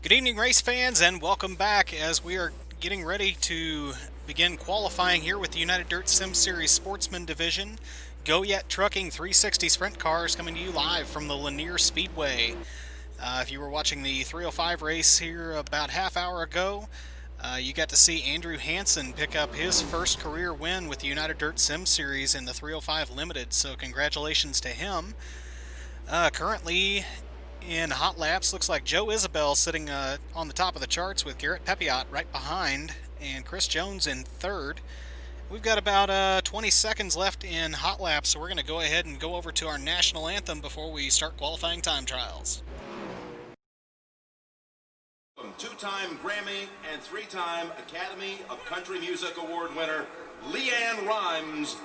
Good evening, race fans, and welcome back as we are getting ready to begin qualifying here with the United Dirt Sim Series Sportsman Division. Go Yet Trucking 360 Sprint Cars coming to you live from the Lanier Speedway. If you were watching the 305 race here about half hour ago, you got to see Andrew Hansen pick up his first career win with the United Dirt Sim Series in the 305 Limited, so congratulations to him. Currently in hot laps, looks like Joe Isabel sitting on the top of the charts with Garrett Pepiot right behind, and Chris Jones in third. We've got about 20 seconds left in hot laps, so we're going to go ahead and go over to our national anthem before we start qualifying time trials. Two-time Grammy and three-time Academy of Country Music Award winner Leanne Rimes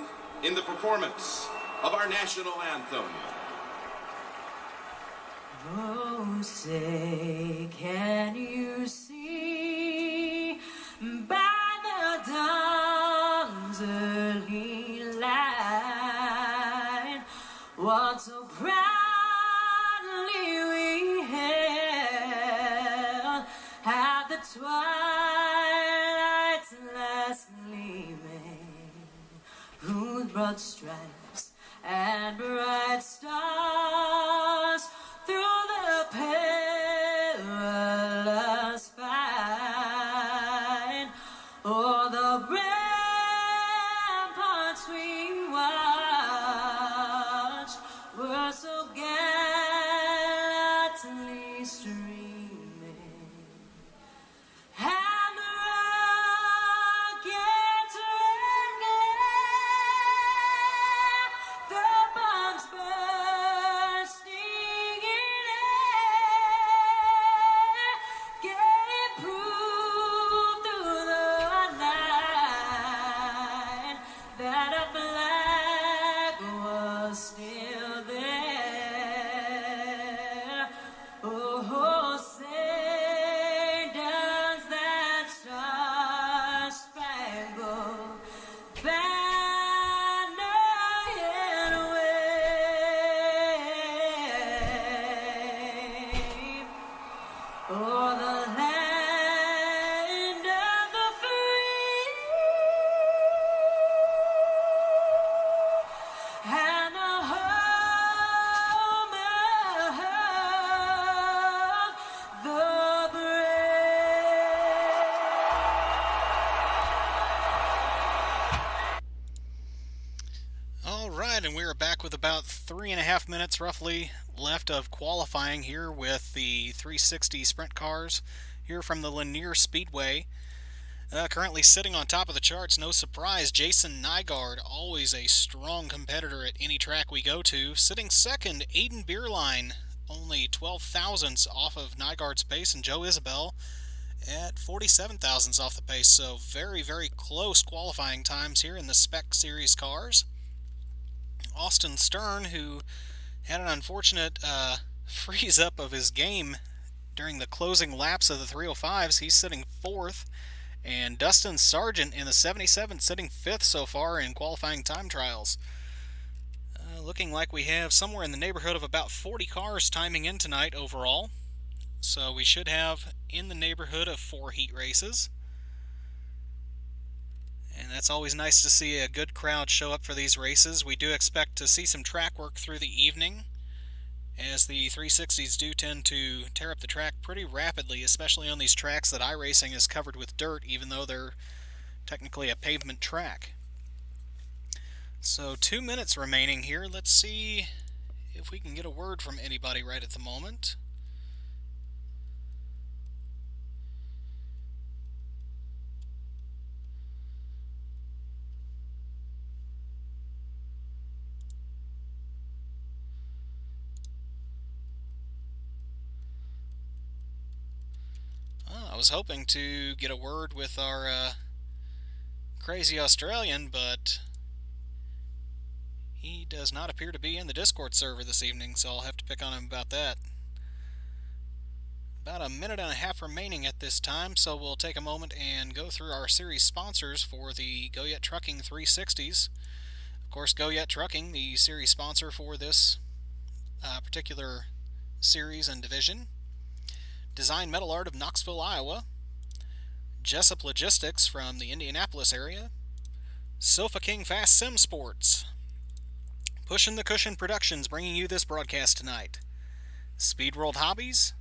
in the performance of our national anthem. Oh, say, can you see by the dawn's early light what so proudly we hailed at the twilight's last gleaming, whose broad stripes and bright stars through the perilous fight, o'er the ramparts we watched were so gallantly streaming, and the rockets ringing, the bombs bursting in air, gave proof through the night that a flag was still there. Oh, say does that star-spangled banner yet wave o'er the land of the free and the home of the brave. All right, and we are back with about 3.5 minutes roughly left of qualifying here with the 360 sprint cars here from the Lanier Speedway. Currently sitting on top of the charts, no surprise, Jason Nygaard, always a strong competitor at any track we go to. Sitting second, Aiden Beerline, only 12 thousandths off of Nygaard's pace, and Joe Isabel at 47 thousandths off the pace. So very, very close qualifying times here in the Spec Series cars. Austin Stern, who had an unfortunate freeze up of his game during the closing laps of the 305s, he's sitting fourth. And Dustin Sargent in the 77 sitting fifth so far in qualifying time trials. Looking like we have somewhere in the neighborhood of about 40 cars timing in tonight overall. So we should have in the neighborhood of 4 heat races. And that's always nice to see a good crowd show up for these races. We do expect to see some track work through the evening, as the 360s do tend to tear up the track pretty rapidly, especially on these tracks that iRacing is covered with dirt, even though they're technically a pavement track. So 2 minutes remaining here. Let's see if we can get a word from anybody right at the moment. I was hoping to get a word with our crazy Australian, but he does not appear to be in the Discord server this evening, so I'll have to pick on him about that. About a minute and a half remaining at this time, so we'll take a moment and go through our series sponsors for the Go Yet Trucking 360s. Of course, Go Yet Trucking, the series sponsor for this particular series and division. Design Metal Art of Knoxville, Iowa. Jessup Logistics from the Indianapolis area. Sofa King Fast Sim Sports. Pushin' the Cushion Productions bringing you this broadcast tonight. Speed World Hobbies.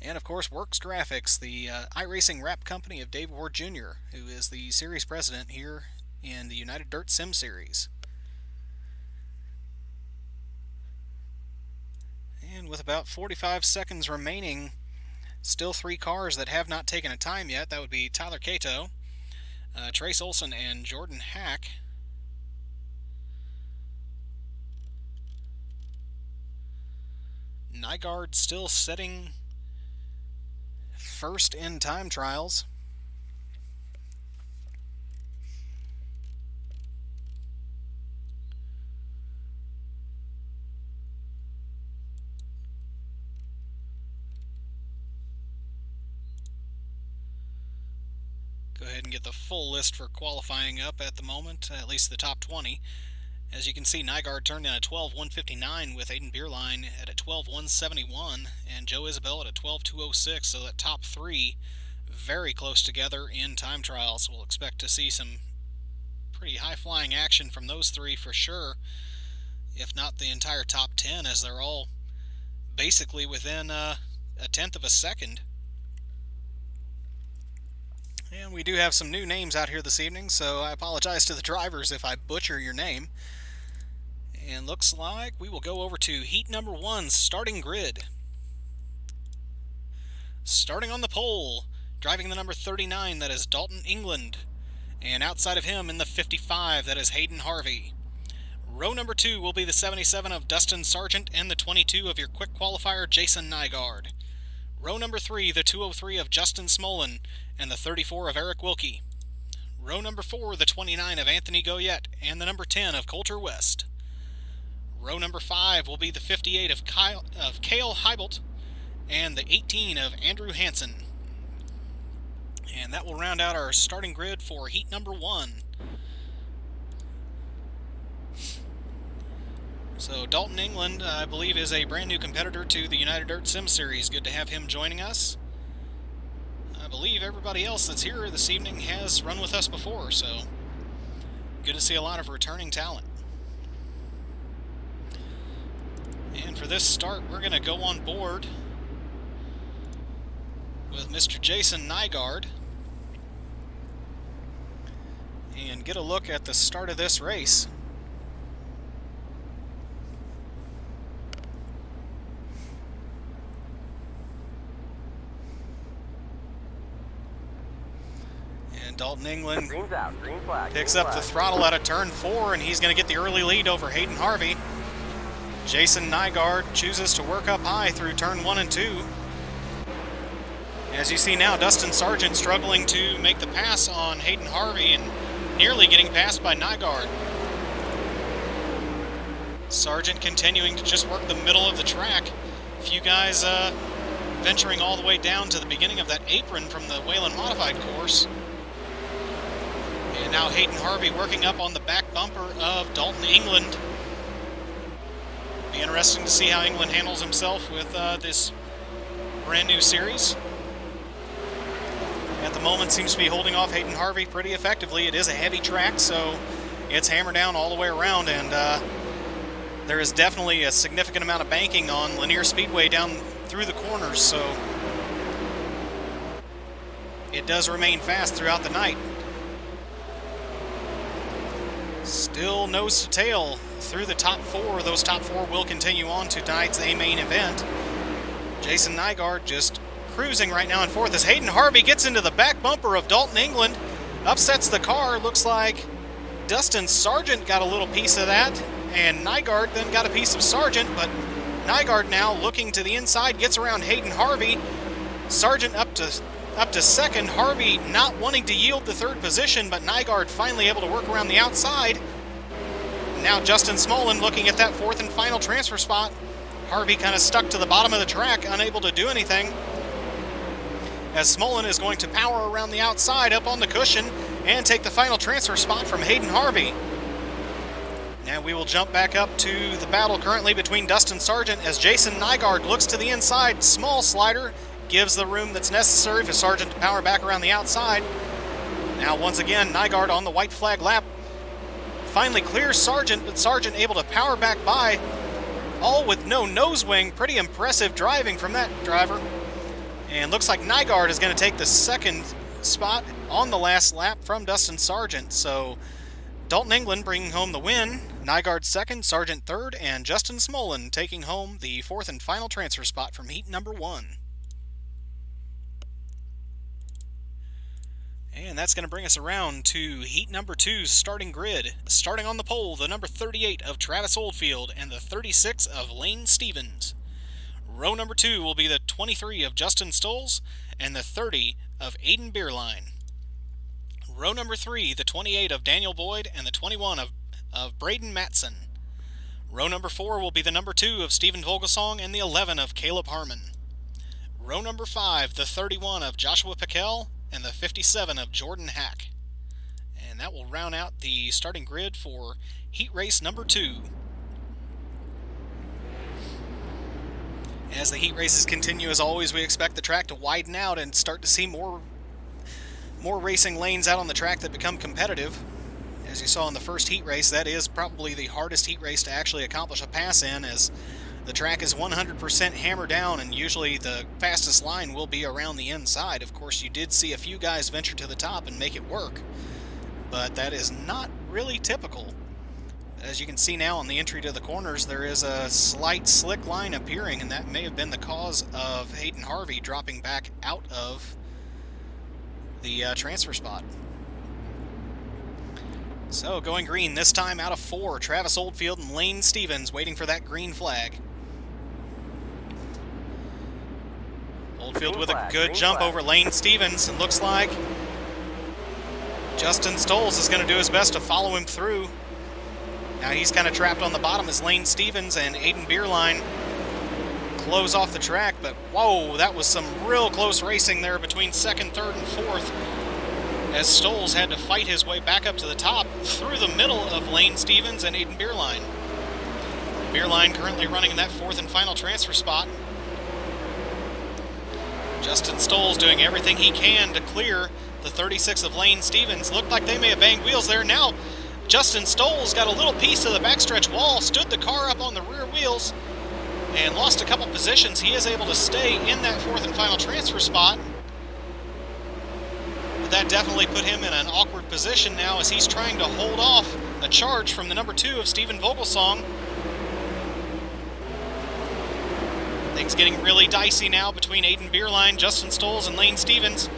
And of course, Works Graphics, the iRacing wrap company of Dave Ward Jr., who is the series president here in the United Dirt Sim Series. And with about 45 seconds remaining, still 3 cars that have not taken a time yet. That would be Tyler Cato, Trace Olson, and Jordan Hack. Nygaard still setting first in time trials. Go ahead and get the full list for qualifying up at the moment, at least the top 20. As you can see, Nygaard turned in a 12.159 with Aiden Beerline at a 12.171 and Joe Isabel at a 12.206, so that top 3 very close together in time trials. We'll expect to see some pretty high-flying action from those 3 for sure, if not the entire top 10, as they're all basically within a tenth of a second. And we do have some new names out here this evening, so I apologize to the drivers if I butcher your name. And looks like we will go over to heat number 1, starting grid. Starting on the pole, driving the number 39, that is Dalton England. And outside of him in the 55, that is Hayden Harvey. Row number 2 will be the 77 of Dustin Sargent and the 22 of your quick qualifier Jason Nygaard. Row number 3, the 203 of Justin Smolin and the 34 of Eric Wilkie. Row number 4, the 29 of Anthony Goyette and the number 10 of Coulter West. Row number 5 will be the 58 of Cale Heibelt and the 18 of Andrew Hansen. And that will round out our starting grid for heat number 1. So Dalton England, I believe, is a brand new competitor to the United Dirt Sim Series. Good to have him joining us. I believe everybody else that's here this evening has run with us before, so good to see a lot of returning talent. And for this start, we're going to go on board with Mr. Jason Nygaard and get a look at the start of this race. Dalton England picks up the throttle out of turn 4, and he's going to get the early lead over Hayden Harvey. Jason Nygaard chooses to work up high through turn 1 and 2. As you see now, Dustin Sargent struggling to make the pass on Hayden Harvey and nearly getting passed by Nygaard. Sargent continuing to just work the middle of the track. A few guys venturing all the way down to the beginning of that apron from the Whelen Modified course. And now Hayden Harvey working up on the back bumper of Dalton England. Be interesting to see how England handles himself with this brand new series. At the moment seems to be holding off Hayden Harvey pretty effectively. It is a heavy track, so it's hammer down all the way around, and there is definitely a significant amount of banking on Lanier Speedway down through the corners, so it does remain fast throughout the night. Still nose to tail through the top 4. Those top 4 will continue on to tonight's A main event. Jason Nygaard just cruising right now in 4th as Hayden Harvey gets into the back bumper of Dalton England, upsets the car. Looks like Dustin Sargent got a little piece of that, and Nygaard then got a piece of Sargent, but Nygaard now looking to the inside, gets around Hayden Harvey. Sargent up to second. Harvey not wanting to yield the 3rd position, but Nygaard finally able to work around the outside. Now Justin Smolin looking at that 4th and final transfer spot. Harvey kind of stuck to the bottom of the track, unable to do anything, as Smolin is going to power around the outside up on the cushion and take the final transfer spot from Hayden Harvey. Now we will jump back up to the battle currently between Dustin Sargent as Jason Nygaard looks to the inside. Small slider gives the room that's necessary for Sargent to power back around the outside. Now once again, Nygaard on the white flag lap finally clears Sargent, but Sargent able to power back by, all with no nose wing. Pretty impressive driving from that driver. And looks like Nygaard is going to take the second spot on the last lap from Dustin Sargent. So Dalton England bringing home the win, Nygaard second, Sargent third, and Justin Smolin taking home the fourth and final transfer spot from heat number 1. And that's going to bring us around to heat number 2's starting grid. Starting on the pole, the number 38 of Travis Oldfield and the 36 of Lane Stevens. Row number 2 will be the 23 of Justin Stolz and the 30 of Aiden Beerline. Row number 3, the 28 of Daniel Boyd and the 21 of Braden Matson. Row number 4 will be the number 2 of Stephen Vogelsong and the 11 of Caleb Harmon. Row number 5, the 31 of Joshua Piquel and the 57 of Jordan Hack. And that will round out the starting grid for heat race number 2. As the heat races continue, as always, we expect the track to widen out and start to see more racing lanes out on the track that become competitive. As you saw in the first heat race, that is probably the hardest heat race to actually accomplish a pass in, as the track is 100% hammered down, and usually the fastest line will be around the inside. Of course, you did see a few guys venture to the top and make it work, but that is not really typical. As you can see now on the entry to the corners, there is a slight slick line appearing, and that may have been the cause of Hayden Harvey dropping back out of the transfer spot. So going green this time out of 4, Travis Oldfield and Lane Stevens waiting for that green flag. Oldfield with a good jump over Lane Stevens, and looks like Justin Stolz is going to do his best to follow him through. Now he's kind of trapped on the bottom as Lane Stevens and Aiden Beerline close off the track, but whoa, that was some real close racing there between second, third, and fourth, as Stolz had to fight his way back up to the top through the middle of Lane Stevens and Aiden Beerline. Beerline currently running in that fourth and final transfer spot. Justin Stolz doing everything he can to clear the 36 of Lane Stevens. Looked like they may have banged wheels there. Now Justin Stolz got a little piece of the backstretch wall, stood the car up on the rear wheels, and lost a couple positions. He is able to stay in that fourth and final transfer spot. But that definitely put him in an awkward position now, as he's trying to hold off a charge from the number 2 of Stephen Vogelsong. Things getting really dicey now between Aiden Beerline, Justin Stolz, and Lane Stevens.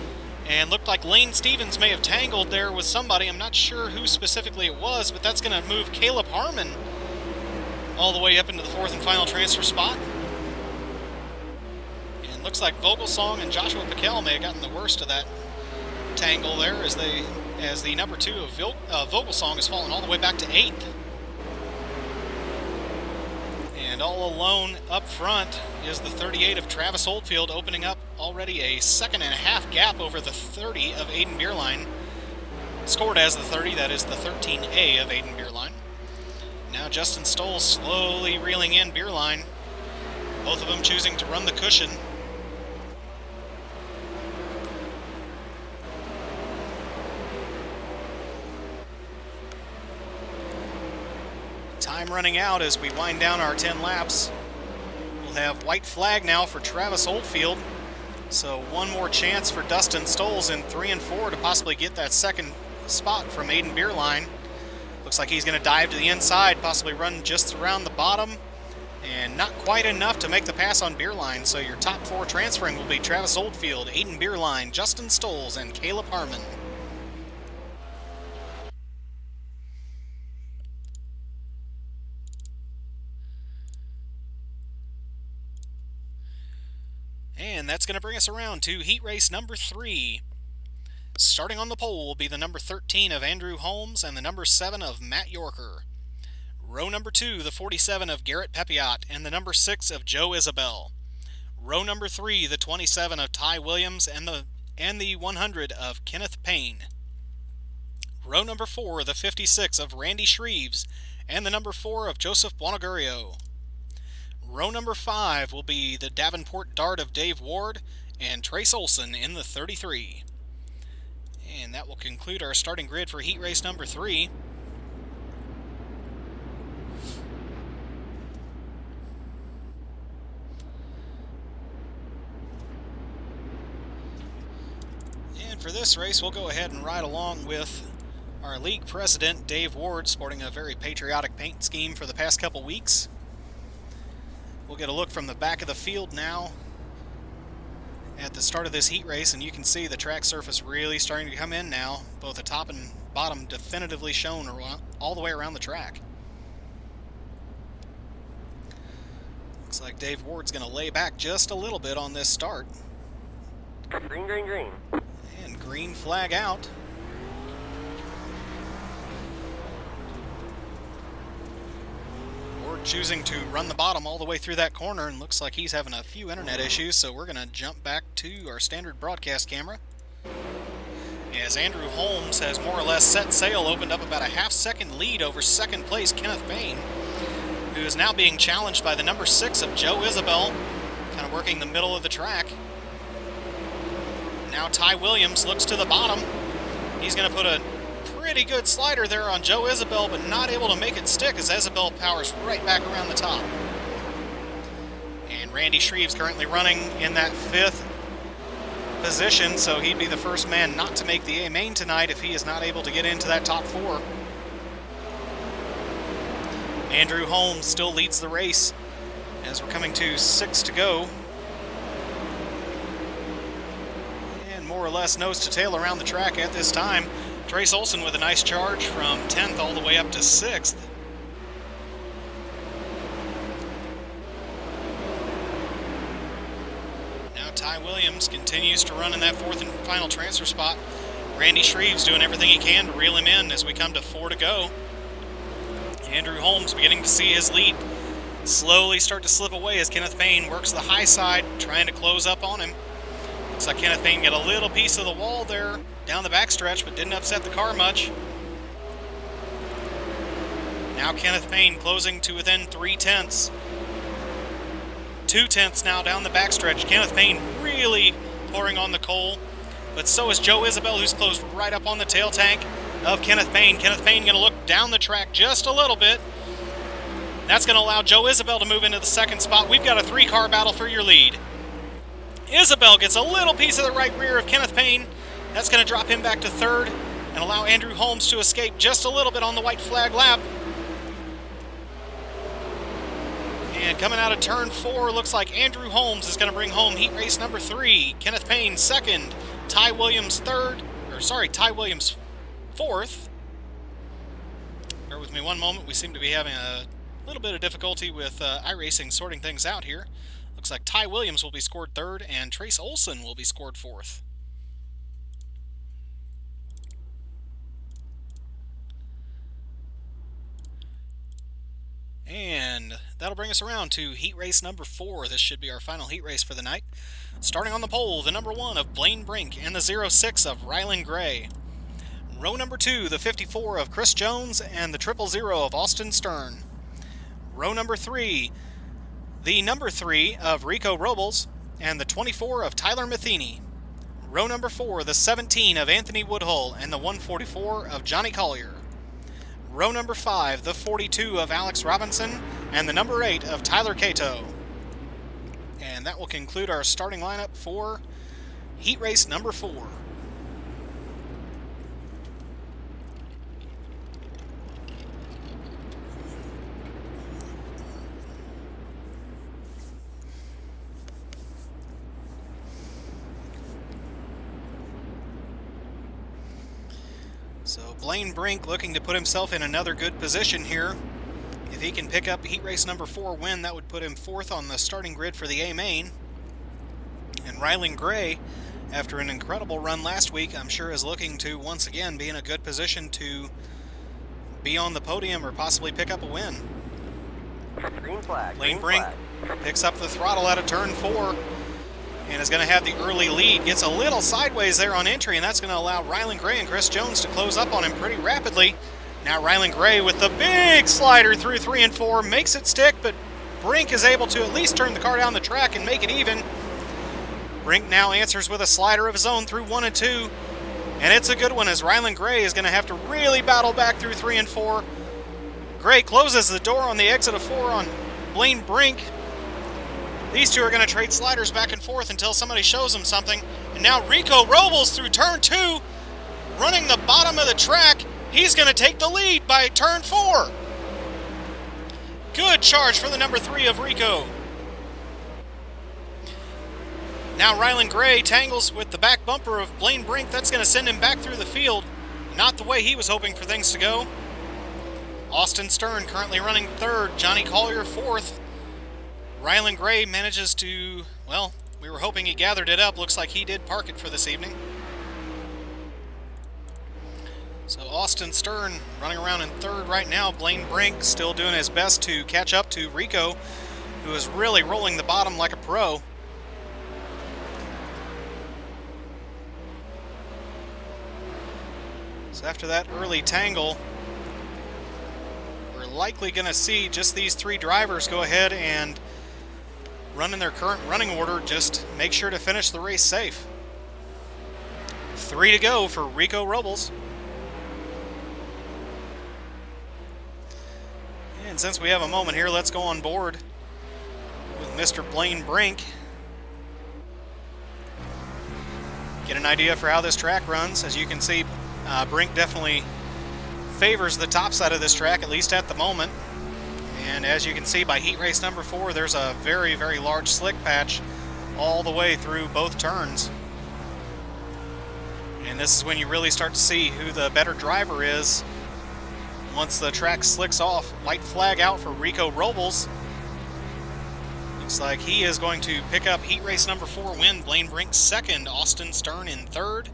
And looked like Lane Stevens may have tangled there with somebody. I'm not sure who specifically it was, but that's going to move Caleb Harmon all the way up into the fourth and final transfer spot. And looks like Vogelsong and Joshua Piquel may have gotten the worst of that tangle there, as the number 2 of Vogelsong has fallen all the way back to 8th. And all alone up front is the 38 of Travis Oldfield, opening up already a second and a half gap over the 30 of Aiden Beerline. Scored as the 30, that is the 13A of Aiden Beerline. Now Justin Stolz slowly reeling in Beerline, both of them choosing to run the cushion. Time running out as we wind down our 10 laps. We'll have white flag now for Travis Oldfield. So one more chance for Dustin Stolz in 3 and 4 to possibly get that second spot from Aiden Beerline. Looks like he's going to dive to the inside, possibly run just around the bottom, and not quite enough to make the pass on Beerline. So your top 4 transferring will be Travis Oldfield, Aiden Beerline, Justin Stolz, and Caleb Harmon. And that's going to bring us around to heat race number 3. Starting on the pole will be the number 13 of Andrew Holmes and the number 7 of Matt Yorker. Row number 2, the 47 of Garrett Pepiot and the number 6 of Joe Isabel. Row number 3, the 27 of Ty Williams and the 100 of Kenneth Payne. Row number 4, the 56 of Randy Shreves and the number 4 of Joseph Buonagurio. Row number 5 will be the Davenport Dart of Dave Ward and Trace Olson in the 33. And that will conclude our starting grid for heat race number 3. And for this race, we'll go ahead and ride along with our league president, Dave Ward, sporting a very patriotic paint scheme for the past couple weeks. We'll get a look from the back of the field now at the start of this heat race, and you can see the track surface really starting to come in now, both the top and bottom definitively shown all the way around the track. Looks like Dave Ward's going to lay back just a little bit on this start. Green, green, green. And green flag out. Ward choosing to run the bottom all the way through that corner, and looks like he's having a few internet issues, so we're going to jump back to our standard broadcast camera. As Andrew Holmes has more or less set sail, opened up about a half-second lead over second place Kenneth Payne, who is now being challenged by the number 6 of Joe Isabel, kind of working the middle of the track. Now Ty Williams looks to the bottom. He's going to put a pretty good slider there on Joe Isabel, but not able to make it stick as Isabel powers right back around the top. And Randy Shreve's currently running in that 5th position, so he'd be the first man not to make the A main tonight if he is not able to get into that top 4. Andrew Holmes still leads the race as we're coming to 6 to go. More or less nose to tail around the track at this time. Trace Olson with a nice charge from 10th all the way up to 6th. Now Ty Williams continues to run in that 4th and final transfer spot. Randy Shreve's doing everything he can to reel him in as we come to 4 to go. Andrew Holmes beginning to see his lead slowly start to slip away as Kenneth Payne works the high side, trying to close up on him. Looks like Kenneth Payne got a little piece of the wall there down the backstretch, but didn't upset the car much. Now Kenneth Payne closing to within 3/10. 2/10 now down the backstretch. Kenneth Payne really pouring on the coal, but so is Joe Isabel, who's closed right up on the tail tank of Kenneth Payne. Kenneth Payne going to look down the track just a little bit. That's going to allow Joe Isabel to move into the 2nd spot. We've got a 3-car battle for your lead. Isabel gets a little piece of the right rear of Kenneth Payne. That's going to drop him back to 3rd and allow Andrew Holmes to escape just a little bit on the white flag lap. And coming out of turn 4, looks like Andrew Holmes is going to bring home heat race number 3. Kenneth Payne 2nd, Ty Williams 4th. Bear with me one moment. We seem to be having a little bit of difficulty with iRacing sorting things out here. Looks like Ty Williams will be scored 3rd and Trace Olson will be scored 4th. And that'll bring us around to heat race number 4. This should be our final heat race for the night. Starting on the pole, the number 1 of Blaine Brink and the 06 of Rylan Gray. Row number 2, the 54 of Chris Jones and the 000 of Austin Stern. Row number 3, the number 3 of Rico Robles and the 24 of Tyler Matheny. Row number 4, the 17 of Anthony Woodhull and the 144 of Johnny Collier. Row number 5, the 42 of Alex Robinson and the number 8 of Tyler Cato. And that will conclude our starting lineup for heat race number 4. So Blaine Brink looking to put himself in another good position here. If he can pick up heat race number 4 win, that would put him 4th on the starting grid for the A main. And Rylan Gray, after an incredible run last week, I'm sure is looking to once again be in a good position to be on the podium or possibly pick up a win. Green flag. Blaine Brink picks up the throttle out of turn 4 and is going to have the early lead. Gets a little sideways there on entry, and that's going to allow Rylan Gray and Chris Jones to close up on him pretty rapidly. Now Rylan Gray with the big slider through 3 and 4, makes it stick, but Brink is able to at least turn the car down the track and make it even. Brink now answers with a slider of his own through 1 and 2. And it's a good one, as Ryland Gray is going to have to really battle back through 3 and 4. Gray closes the door on the exit of 4 on Blaine Brink. These two are going to trade sliders back and forth until somebody shows them something. And now Rico Robles through turn 2, running the bottom of the track. He's going to take the lead by turn 4. Good charge for the number 3 of Rico. Now Ryland Gray tangles with the back bumper of Blaine Brink. That's going to send him back through the field. Not the way he was hoping for things to go. Austin Stern currently running 3rd. Johnny Collier 4th. Ryland Gray manages to, well, we were hoping he gathered it up. Looks like he did park it for this evening. So Austin Stern running around in 3rd right now. Blaine Brink still doing his best to catch up to Rico, who is really rolling the bottom like a pro. So after that early tangle, we're likely going to see just these 3 drivers go ahead and run in their current running order. Just make sure to finish the race safe. 3 to go for Rico Robles. And since we have a moment here, let's go on board with Mr. Blaine Brink. Get an idea for how this track runs. As you can see, Brink definitely favors the top side of this track, at least at the moment. And as you can see by heat race number 4, there's a very, very large slick patch all the way through both turns. And this is when you really start to see who the better driver is. Once the track slicks off, white flag out for Rico Robles. Looks like he is going to pick up heat race number 4 win. Blaine Brink 2nd, Austin Stern in 3rd,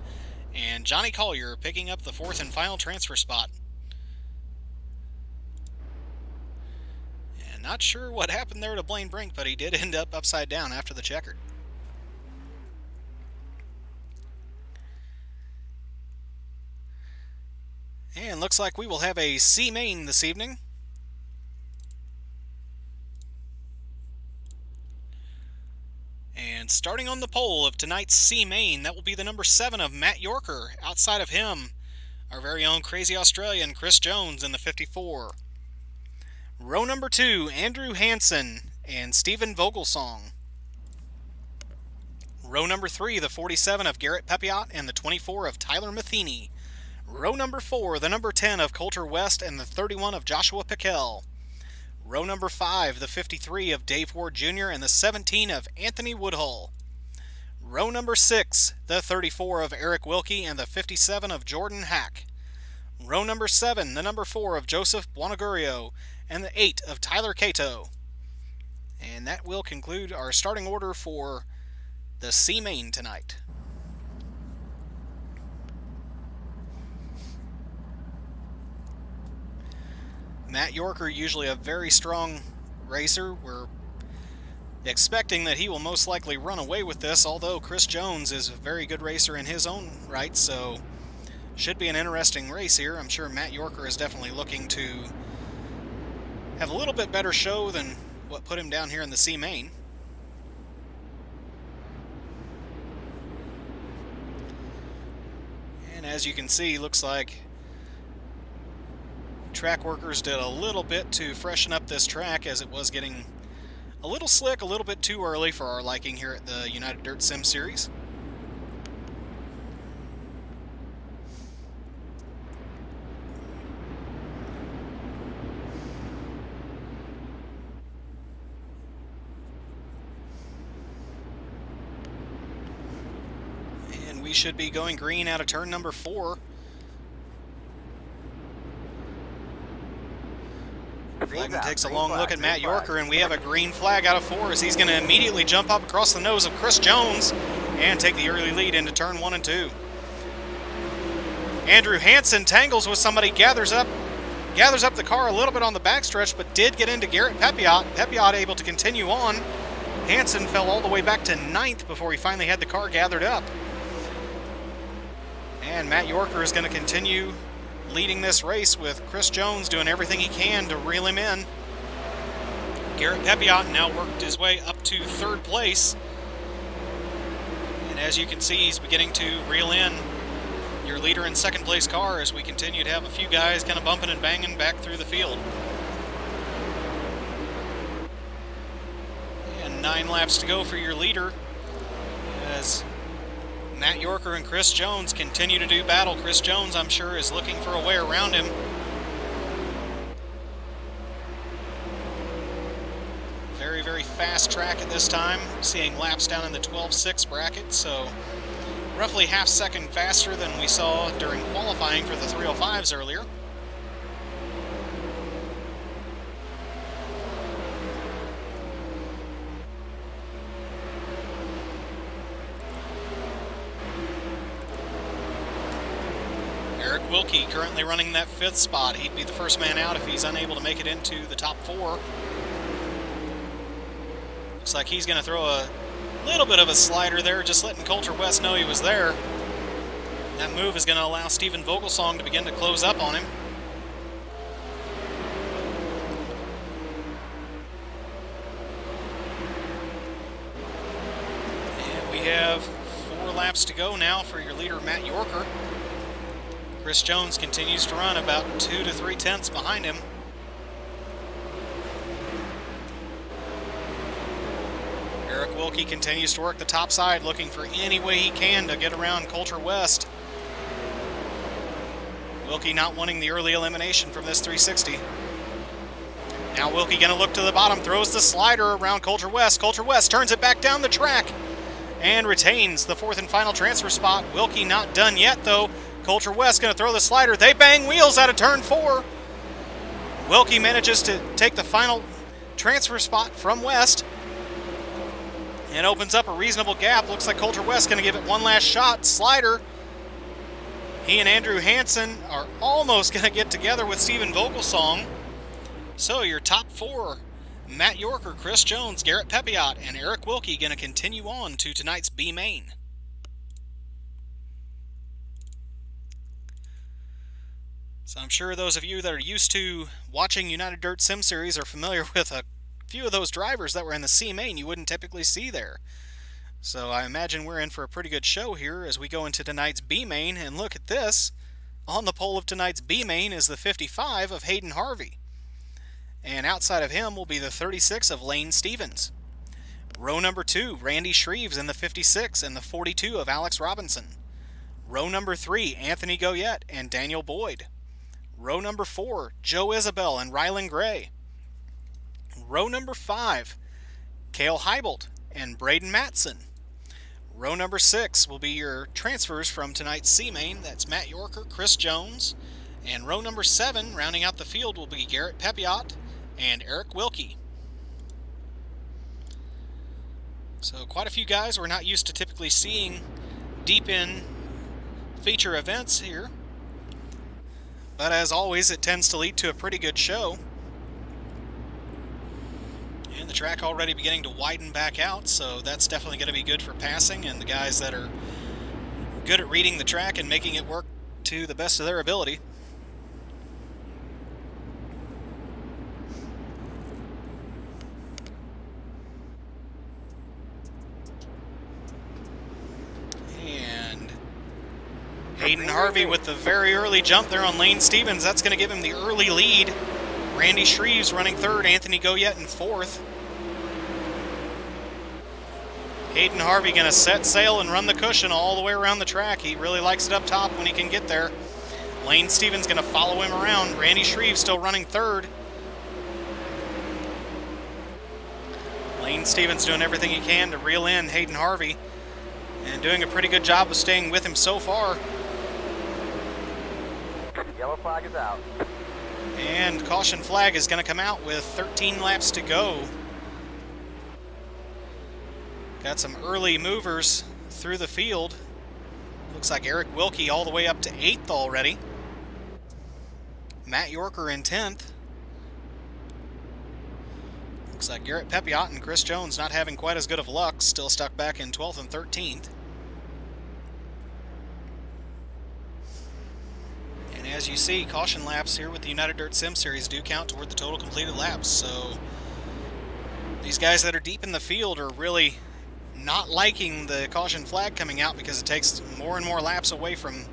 and Johnny Collier picking up the 4th and final transfer spot. And not sure what happened there to Blaine Brink, but he did end up upside down after the checkered. And looks like we will have a C main this evening. And starting on the pole of tonight's C main, that will be the number 7 of Matt Yorker. Outside of him, our very own crazy Australian Chris Jones in the 54. Row number 2, Andrew Hansen and Stephen Vogelsong. Row number 3, the 47 of Garrett Pepiot and the 24 of Tyler Matheny. Row number 4, the number 10 of Coulter West and the 31 of Joshua Piquel. Row number 5, the 53 of Dave Ward Jr. and the 17 of Anthony Woodhull. Row number 6, the 34 of Eric Wilkie and the 57 of Jordan Hack. Row number 7, the number 4 of Joseph Buonagurio and the 8 of Tyler Cato. And that will conclude our starting order for the C main tonight. Matt Yorker, usually a very strong racer. We're expecting that he will most likely run away with this, although Chris Jones is a very good racer in his own right, so should be an interesting race here. I'm sure Matt Yorker is definitely looking to have a little bit better show than what put him down here in the C main. And as you can see, looks like track workers did a little bit to freshen up this track, as it was getting a little slick, a little bit too early for our liking here at the United Dirt Sim Series. And we should be going green out of turn number 4. Flagman takes a long look at Matt Yorker, and we have a green flag out of 4 as he's going to immediately jump up across the nose of Chris Jones and take the early lead into turn 1 and 2. Andrew Hansen tangles with somebody, gathers up the car a little bit on the backstretch, but did get into Garrett Pepiot. Pepiot able to continue on. Hansen fell all the way back to 9th before he finally had the car gathered up. And Matt Yorker is going to continue leading this race with Chris Jones doing everything he can to reel him in. Garrett Pepiot now worked his way up to 3rd place. And as you can see, he's beginning to reel in your leader and 2nd place car as we continue to have a few guys kind of bumping and banging back through the field. And 9 laps to go for your leader as Matt Yorker and Chris Jones continue to do battle. Chris Jones, I'm sure, is looking for a way around him. Very, very fast track at this time, seeing laps down in the 12.6 bracket, so roughly half second faster than we saw during qualifying for the 305s earlier. Eric Wilkie currently running that 5th spot. He'd be the first man out if he's unable to make it into the top 4. Looks like he's going to throw a little bit of a slider there, just letting Coulter West know he was there. That move is going to allow Steven Vogelsong to begin to close up on him. And we have 4 laps to go now for your leader, Matt Yorker. Chris Jones continues to run about 2 to 3 tenths behind him. Eric Wilkie continues to work the top side, looking for any way he can to get around Coulter West. Wilkie not wanting the early elimination from this 360. Now Wilkie going to look to the bottom, throws the slider around Coulter West. Coulter West turns it back down the track and retains the 4th and final transfer spot. Wilkie not done yet, though. Coulter West going to throw the slider. They bang wheels out of turn 4. Wilkie manages to take the final transfer spot from West and opens up a reasonable gap. Looks like Coulter West going to give it one last shot. Slider. He and Andrew Hansen are almost going to get together with Steven Vogelsong. So your top 4, Matt Yorker, Chris Jones, Garrett Pepiot, and Eric Wilkie going to continue on to tonight's B main. So I'm sure those of you that are used to watching United Dirt Sim Series are familiar with a few of those drivers that were in the C main you wouldn't typically see there. So I imagine we're in for a pretty good show here as we go into tonight's B main, and look at this. On the pole of tonight's B main is the 55 of Hayden Harvey. And outside of him will be the 36 of Lane Stevens. Row number 2, Randy Shreves in the 56 and the 42 of Alex Robinson. Row number 3, Anthony Goyette and Daniel Boyd. Row number 4, Joe Isabel and Rylan Gray. Row number 5, Cale Heibolt and Braden Matson. Row number 6 will be your transfers from tonight's C main. That's Matt Yorker, Chris Jones. And row number 7, rounding out the field, will be Garrett Pepiot and Eric Wilkie. So quite a few guys we're not used to typically seeing deep in feature events here. But as always, it tends to lead to a pretty good show. And the track already beginning to widen back out, so that's definitely going to be good for passing and the guys that are good at reading the track and making it work to the best of their ability. And Hayden Harvey with the very early jump there on Lane Stevens. That's going to give him the early lead. Randy Shreves running 3rd, Anthony Goyette in 4th. Hayden Harvey going to set sail and run the cushion all the way around the track. He really likes it up top when he can get there. Lane Stevens going to follow him around. Randy Shreves still running 3rd. Lane Stevens doing everything he can to reel in Hayden Harvey and doing a pretty good job of staying with him so far. Yellow flag is out. And caution flag is going to come out with 13 laps to go. Got some early movers through the field. Looks like Eric Wilkie all the way up to 8th already. Matt Yorker in 10th. Looks like Garrett Pepiot and Chris Jones not having quite as good of luck, still stuck back in 12th and 13th. And as you see, caution laps here with the United Dirt Sim Series do count toward the total completed laps, so These guys that are deep in the field are really not liking the caution flag coming out because it takes more and more laps away from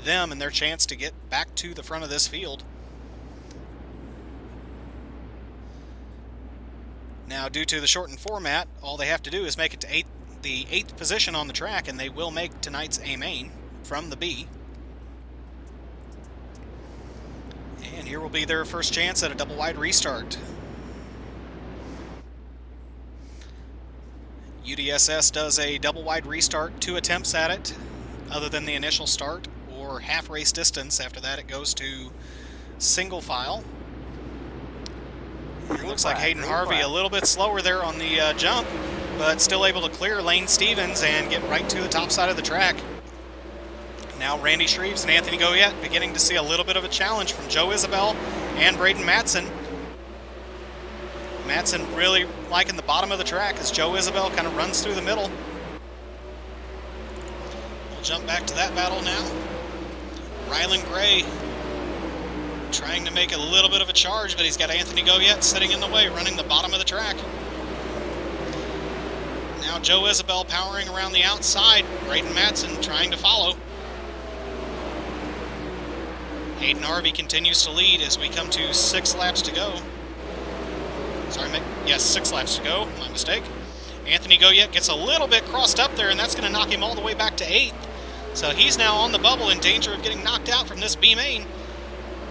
them and their chance to get back to the front of this field. Now, due to the shortened format, all they have to do is make it to the 8th position on the track, and they will make tonight's A main from the B. And here will be their first chance at a double wide restart. UDSS does a double wide restart, 2 attempts at it, other than the initial start, or half race distance. After that, it goes to single file. It looks like Hayden Harvey a little bit slower there on the jump, but still able to clear Lane Stevens and get right to the top side of the track. Now Randy Shreves and Anthony Goyette beginning to see a little bit of a challenge from Joe Isabel and Braden Matson. Matson really liking the bottom of the track as Joe Isabel kind of runs through the middle. We'll jump back to that battle now. Rylan Gray trying to make a little bit of a charge, but he's got Anthony Goyette sitting in the way, running the bottom of the track. Now Joe Isabel powering around the outside. Braden Matson trying to follow. Hayden Harvey continues to lead as we come to 6 laps to go. Sorry, yes, 6 laps to go. My mistake. Anthony Goyette gets a little bit crossed up there, and that's going to knock him all the way back to 8th. So he's now on the bubble, in danger of getting knocked out from this B main.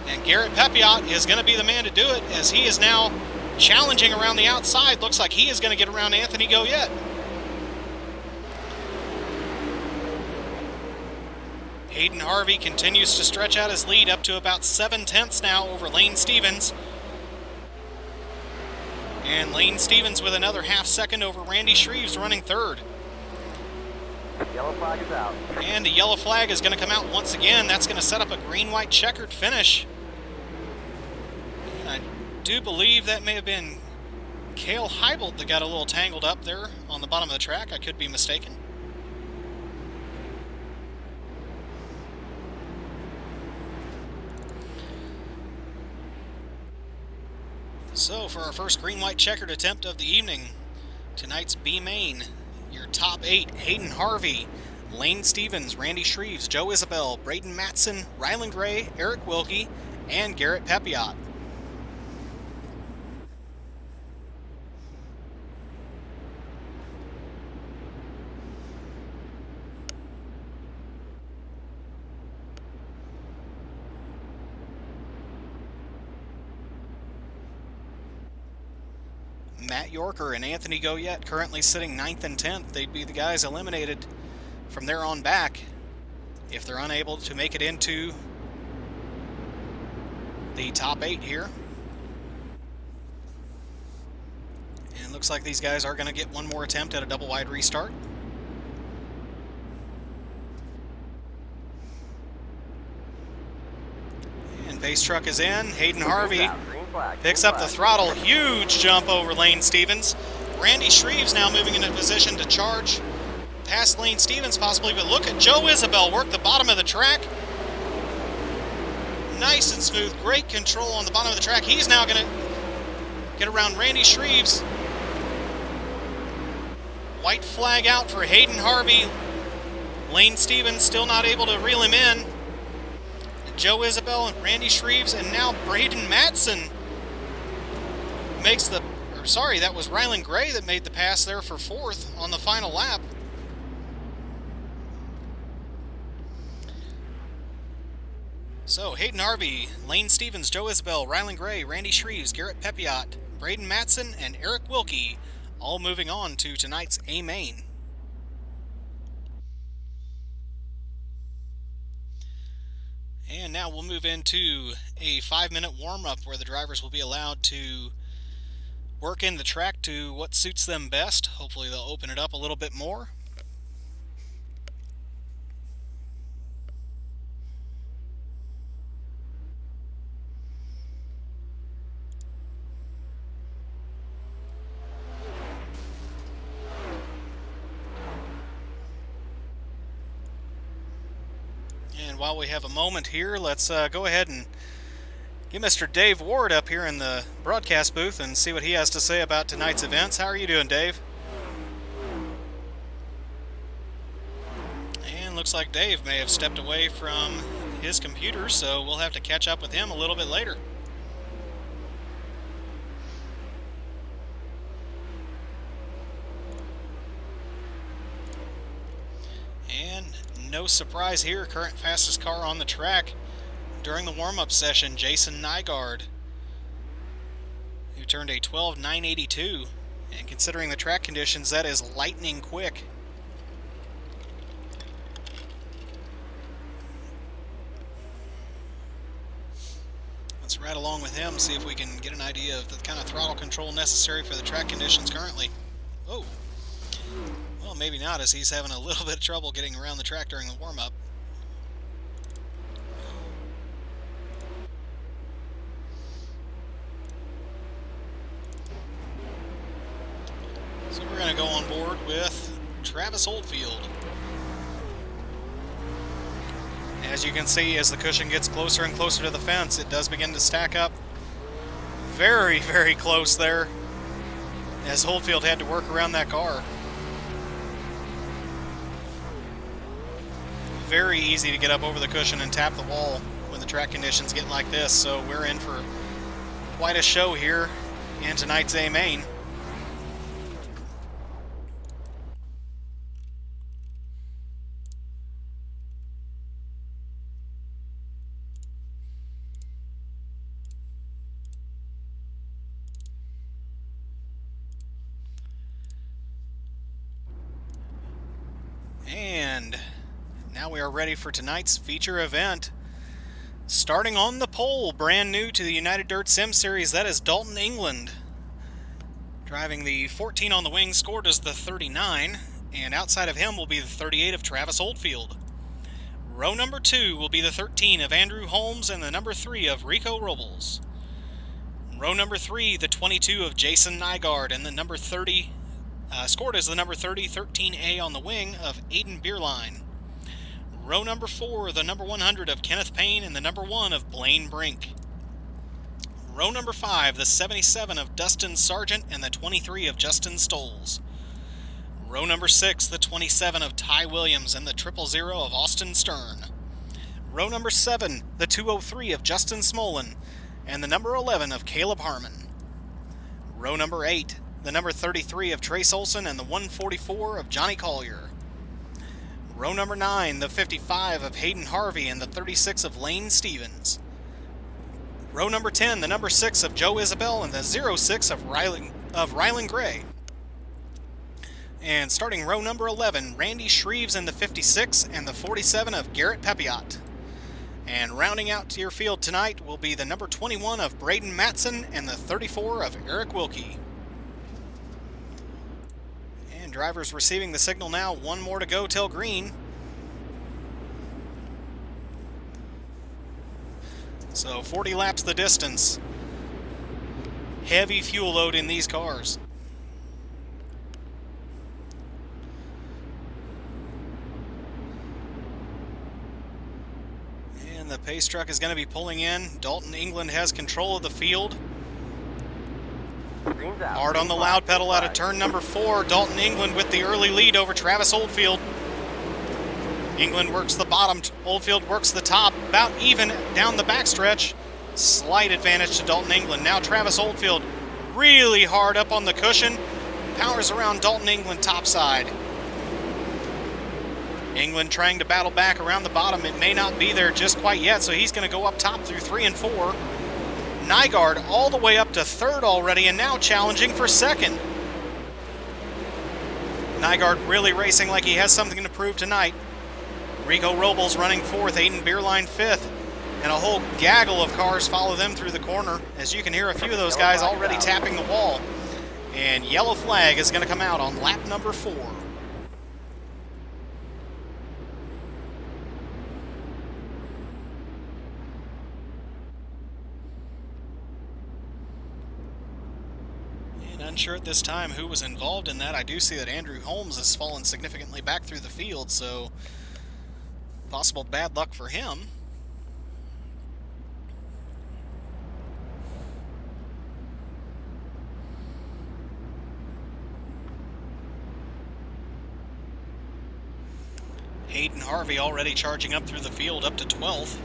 And Garrett Pepiot is going to be the man to do it, as he is now challenging around the outside. Looks like he is going to get around Anthony Goyette. Hayden Harvey continues to stretch out his lead up to about 7/10 now over Lane Stevens. And Lane Stevens with another half second over Randy Shreves running 3rd. Yellow flag is out. And the yellow flag is going to come out once again. That's going to set up a green-white checkered finish. And I do believe that may have been Cale Heibold that got a little tangled up there on the bottom of the track. I could be mistaken. So for our first green-white checkered attempt of the evening, tonight's B main, your top 8, Hayden Harvey, Lane Stevens, Randy Shreves, Joe Isabel, Braden Matson, Rylan Gray, Eric Wilkie, and Garrett Pepiot. Matt Yorker and Anthony Goyette currently sitting 9th and 10th. They'd be the guys eliminated from there on back if they're unable to make it into the top 8 here. And it looks like these guys are going to get one more attempt at a double wide restart. And base truck is in. Hayden Harvey picks up the throttle. Huge jump over Lane Stevens. Randy Shreves now moving into position to charge past Lane Stevens possibly, but look at Joe Isabel work the bottom of the track. Nice and smooth, great control on the bottom of the track. He's now going to get around Randy Shreves. White flag out for Hayden Harvey. Lane Stevens still not able to reel him in. Joe Isabel and Randy Shreves, and now Braden Matson makes the, or sorry, that was Rylan Gray that made the pass there for 4th on the final lap. So Hayden Harvey, Lane Stevens, Joe Isabel, Rylan Gray, Randy Shreves, Garrett Pepiot, Braden Matson, and Eric Wilkie all moving on to tonight's A main. And now we'll move into a 5-minute warm-up where the drivers will be allowed to work in the track to what suits them best. Hopefully they'll open it up a little bit more. And while we have a moment here, let's go ahead and get Mr. Dave Ward up here in the broadcast booth and see what he has to say about tonight's events. How are you doing, Dave? And looks like Dave may have stepped away from his computer, so we'll have to catch up with him a little bit later. And no surprise here, current fastest car on the track during the warm-up session, Jason Nygaard, who turned a 12.982, and considering the track conditions, that is lightning quick. Let's ride along with him, see if we can get an idea of the kind of throttle control necessary for the track conditions currently. Oh, well, maybe not, as he's having a little bit of trouble getting around the track during the warm-up. So we're going to go on board with Travis Oldfield. As you can see, as the cushion gets closer and closer to the fence, it does begin to stack up very, very close there, as Oldfield had to work around that car. Very easy to get up over the cushion and tap the wall when the track conditions get like this, so we're in for quite a show here in tonight's A main. And now we are ready for tonight's feature event. Starting on the pole, brand new to the United Dirt Sim Series, that is Dalton England. Driving the 14 on the wing, scored as the 39, and outside of him will be the 38 of Travis Oldfield. Row number 2 will be the 13 of Andrew Holmes and the number 3 of Rico Robles. Row number 3, the 22 of Jason Nygaard, and the number 30, scored as the number 30, 13A on the wing of Aiden Bierlein. Row number 4, the number 100 of Kenneth Payne and the number 1 of Blaine Brink. Row number 5, the 77 of Dustin Sargent and the 23 of Justin Stoles. Row number 6, the 27 of Ty Williams and the 000 of Austin Stern. Row number 7, the 203 of Justin Smolin and the number 11 of Caleb Harmon. Row number 8, the number 33 of Trace Olson and the 144 of Johnny Collier. Row number 9, the 55 of Hayden Harvey and the 36 of Lane Stevens. Row number 10, the number 6 of Joe Isabel and the 06 of Rylan Gray. And starting row number 11, Randy Shreves in the 56 and the 47 of Garrett Pepiot. And rounding out to your field tonight will be the number 21 of Braden Matson and the 34 of Eric Wilkie. And drivers receiving the signal now, one more to go till green. So 40 laps the distance. Heavy fuel load in these cars. And the pace truck is going to be pulling in. Dalton England has control of the field. Hard on the loud pedal out of turn number 4. Dalton England with the early lead over Travis Oldfield. England works the bottom. Oldfield works the top. About even down the backstretch. Slight advantage to Dalton England. Now Travis Oldfield really hard up on the cushion. Powers around Dalton England topside. England trying to battle back around the bottom. It may not be there just quite yet, so he's going to go up top through 3 and 4. Nygaard all the way up to 3rd already and now challenging for 2nd. Nygaard really racing like he has something to prove tonight. Rico Robles running 4th, Aiden Bierlein 5th, and a whole gaggle of cars follow them through the corner. As you can hear, a few of those guys already tapping the wall. And yellow flag is going to come out on lap number 4. Unsure at this time who was involved in that. I do see that Andrew Holmes has fallen significantly back through the field, so possible bad luck for him. Hayden Harvey already charging up through the field up to 12th.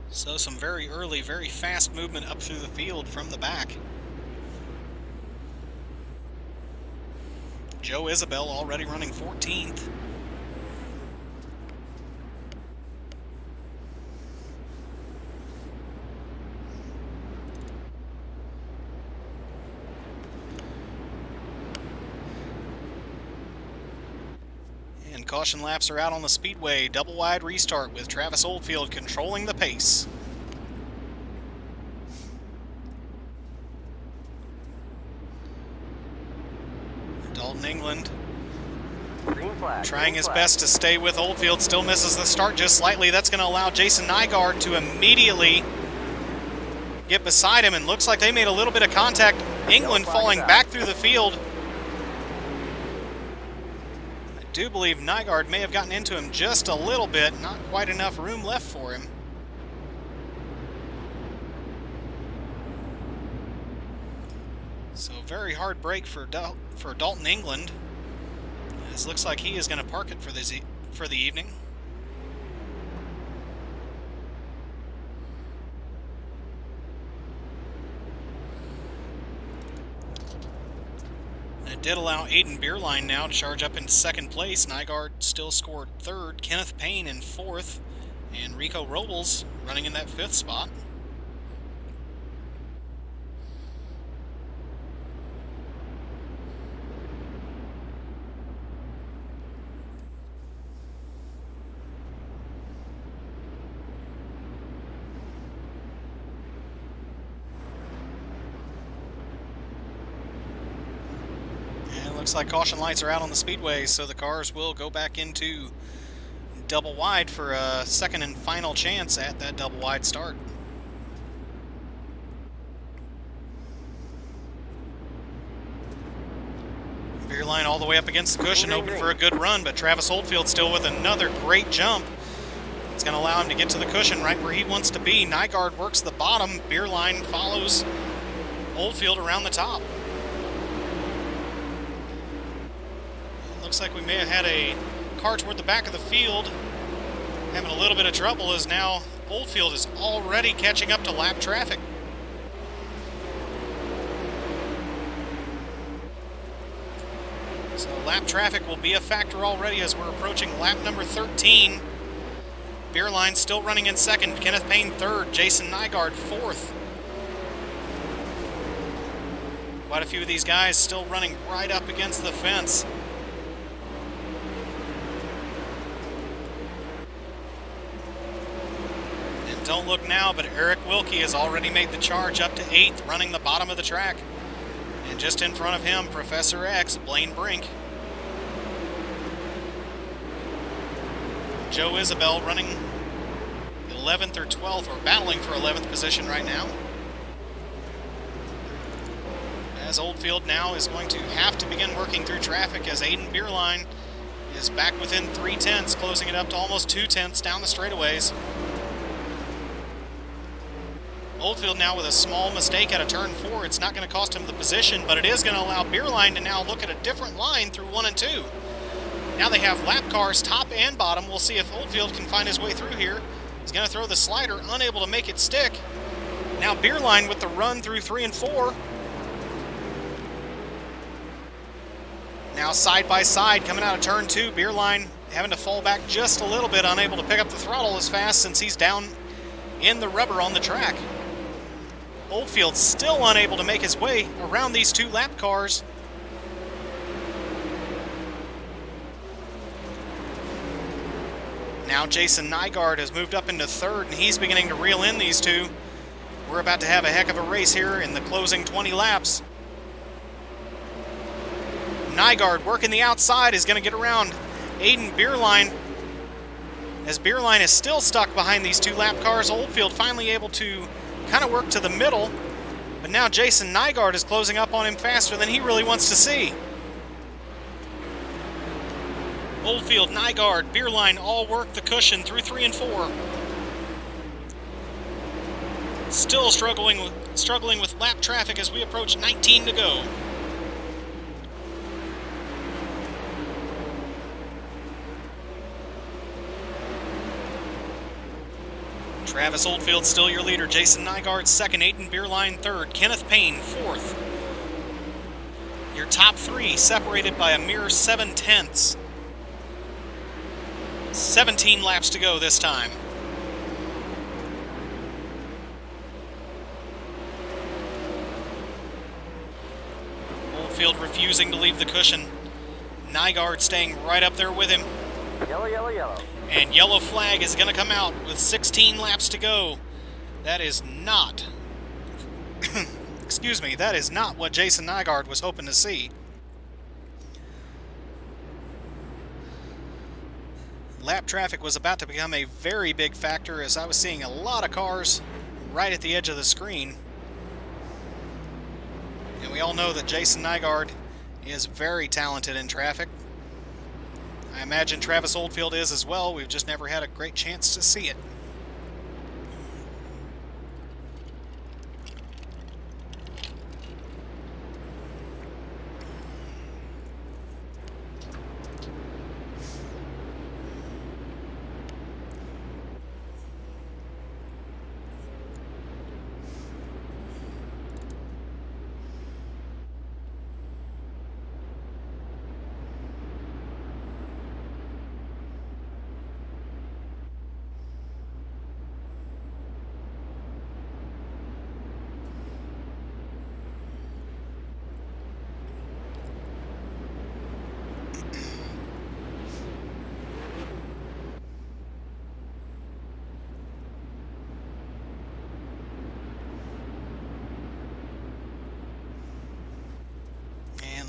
So some very early, very fast movement up through the field from the back. Joe Isabel already running 14th. And caution laps are out on the speedway. Double wide restart with Travis Oldfield controlling the pace. Dalton England Green flag. trying Green his flag. best to stay with Oldfield. Still misses the start just slightly. That's going to allow Jason Nygaard to immediately get beside him. And looks like they made a little bit of contact. England falling back through the field. I do believe Nygaard may have gotten into him just a little bit. Not quite enough room left for him. So very hard break for Dalton England. This looks like he is going to park it for the evening. And it did allow Aiden Beerline now to charge up into second place. Nygaard still scored third. Kenneth Payne in fourth. And Rico Robles running in that fifth spot. Looks like caution lights are out on the speedway, so the cars will go back into double wide for a second and final chance at that double wide start. Beerline all the way up against the cushion, open for a good run, but Travis Oldfield still with another great jump. It's going to allow him to get to the cushion right where he wants to be. Nygaard works the bottom. Beerline follows Oldfield around the top. Looks like we may have had a car toward the back of the field having a little bit of trouble, as now Oldfield is already catching up to lap traffic. So lap traffic will be a factor already as we're approaching lap number 13. Beerline still running in second, Kenneth Payne third, Jason Nygaard fourth. Quite a few of these guys still running right up against the fence. Don't look now, but Eric Wilkie has already made the charge up to 8th, running the bottom of the track. And just in front of him, Professor X, Blaine Brink. Joe Isabel running 11th or 12th, or battling for 11th position right now. As Oldfield now is going to have to begin working through traffic, as Aiden Beerline is back within 3/10, closing it up to almost 2/10 down the straightaways. Oldfield now with a small mistake at a turn 4. It's not going to cost him the position, but it is going to allow Beerline to now look at a different line through 1 and 2. Now they have lap cars top and bottom. We'll see if Oldfield can find his way through here. He's going to throw the slider, unable to make it stick. Now Beerline with the run through 3 and 4. Now side by side coming out of turn 2. Beerline having to fall back just a little bit, unable to pick up the throttle as fast since he's down in the rubber on the track. Oldfield still unable to make his way around these 2 lap cars. Now Jason Nygaard has moved up into third, and he's beginning to reel in these 2. We're about to have a heck of a race here in the closing 20 laps. Nygaard working the outside is going to get around Aiden Beerline, as Beerline is still stuck behind these 2 lap cars. Oldfield finally able to kind of work to the middle, but now Jason Nygaard is closing up on him faster than he really wants to see. Oldfield, Nygaard, Beerline all work the cushion through 3 and 4. Still struggling with lap traffic as we approach 19 to go. Travis Oldfield still your leader. Jason Nygaard second. Aiden Beerline third. Kenneth Payne fourth. Your top three separated by a mere 7/10. 17 laps to go this time. Oldfield refusing to leave the cushion. Nygaard staying right up there with him. Yellow, yellow, yellow. And yellow flag is going to come out with 16 laps to go. That is not, excuse me, that is not what Jason Nygaard was hoping to see. Lap traffic was about to become a very big factor as I was seeing a lot of cars right at the edge of the screen. And we all know that Jason Nygaard is very talented in traffic. I imagine Travis Oldfield is as well. We've just never had a great chance to see it.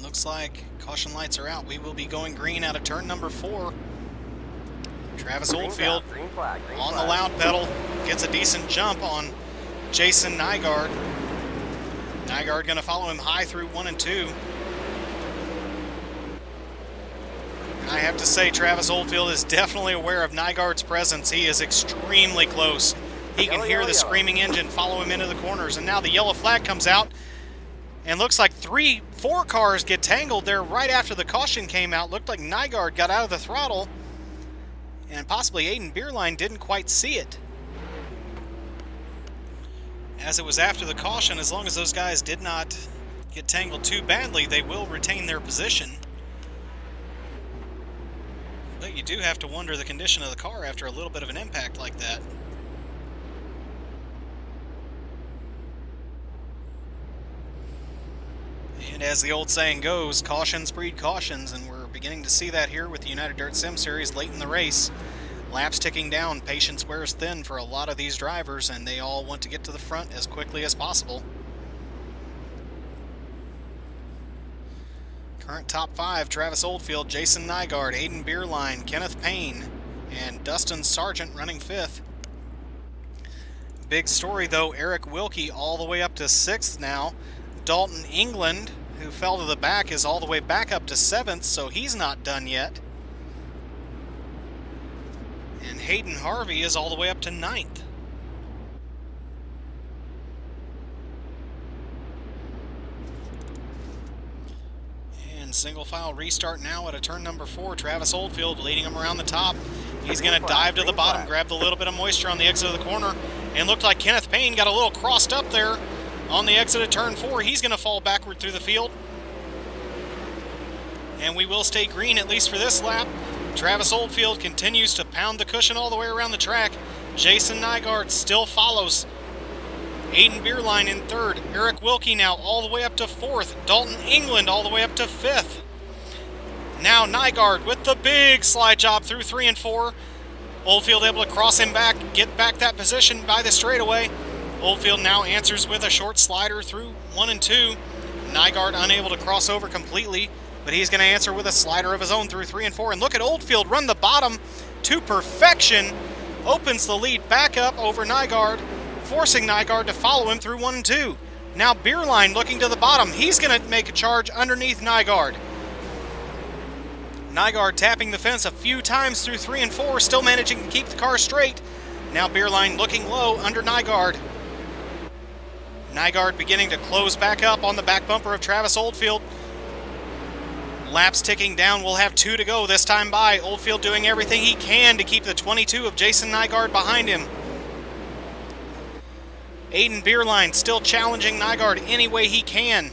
Looks like caution lights are out. We will be going green out of turn number 4. Travis Oldfield Green flag, on the loud pedal gets a decent jump on Jason Nygaard. Nygaard going to follow him high through 1 and 2. And I have to say, Travis Oldfield is definitely aware of Nygaard's presence. He is extremely close. He can hear the screaming engine follow him into the corners. And now the yellow flag comes out. And looks like 4 cars get tangled there right after the caution came out. Looked like Nygaard got out of the throttle. And possibly Aiden Beerline didn't quite see it. As it was after the caution, as long as those guys did not get tangled too badly, they will retain their position. But you do have to wonder the condition of the car after a little bit of an impact like that. And as the old saying goes, cautions breed cautions, and we're beginning to see that here with the United Dirt Sim Series late in the race. Laps ticking down, patience wears thin for a lot of these drivers, and they all want to get to the front as quickly as possible. Current top 5, Travis Oldfield, Jason Nygaard, Aiden Beerline, Kenneth Payne, and Dustin Sargent running 5th. Big story though, Eric Wilkie all the way up to 6th now. Dalton England, who fell to the back, is all the way back up to 7th, so he's not done yet. And Hayden Harvey is all the way up to 9th. And single file restart now at a turn number 4. Travis Oldfield leading him around the top. He's going to dive to the bottom, grab the little bit of moisture on the exit of the corner, and looked like Kenneth Payne got a little crossed up there on the exit of turn 4. He's going to fall backward through the field. And we will stay green at least for this lap. Travis Oldfield continues to pound the cushion all the way around the track. Jason Nygaard still follows. Aiden Beerline in 3rd. Eric Wilkie now all the way up to 4th. Dalton England all the way up to 5th. Now Nygaard with the big slide job through 3 and 4. Oldfield able to cross him back, get back that position by the straightaway. Oldfield now answers with a short slider through 1 and 2. Nygaard unable to cross over completely, but he's going to answer with a slider of his own through 3 and 4. And look at Oldfield run the bottom to perfection. Opens the lead back up over Nygaard, forcing Nygaard to follow him through 1 and 2. Now Beerline looking to the bottom. He's going to make a charge underneath Nygaard. Nygaard tapping the fence a few times through 3 and 4, still managing to keep the car straight. Now Beerline looking low under Nygaard. Nygaard beginning to close back up on the back bumper of Travis Oldfield. Laps ticking down. We'll have 2 to go this time by. Oldfield doing everything he can to keep the 22 of Jason Nygaard behind him. Aiden Beerline still challenging Nygaard any way he can.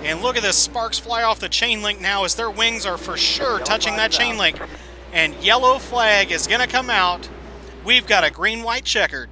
And look at this, sparks fly off the chain link now as their wings are for sure touching that chain link. And yellow flag is going to come out. We've got a green-white checkered.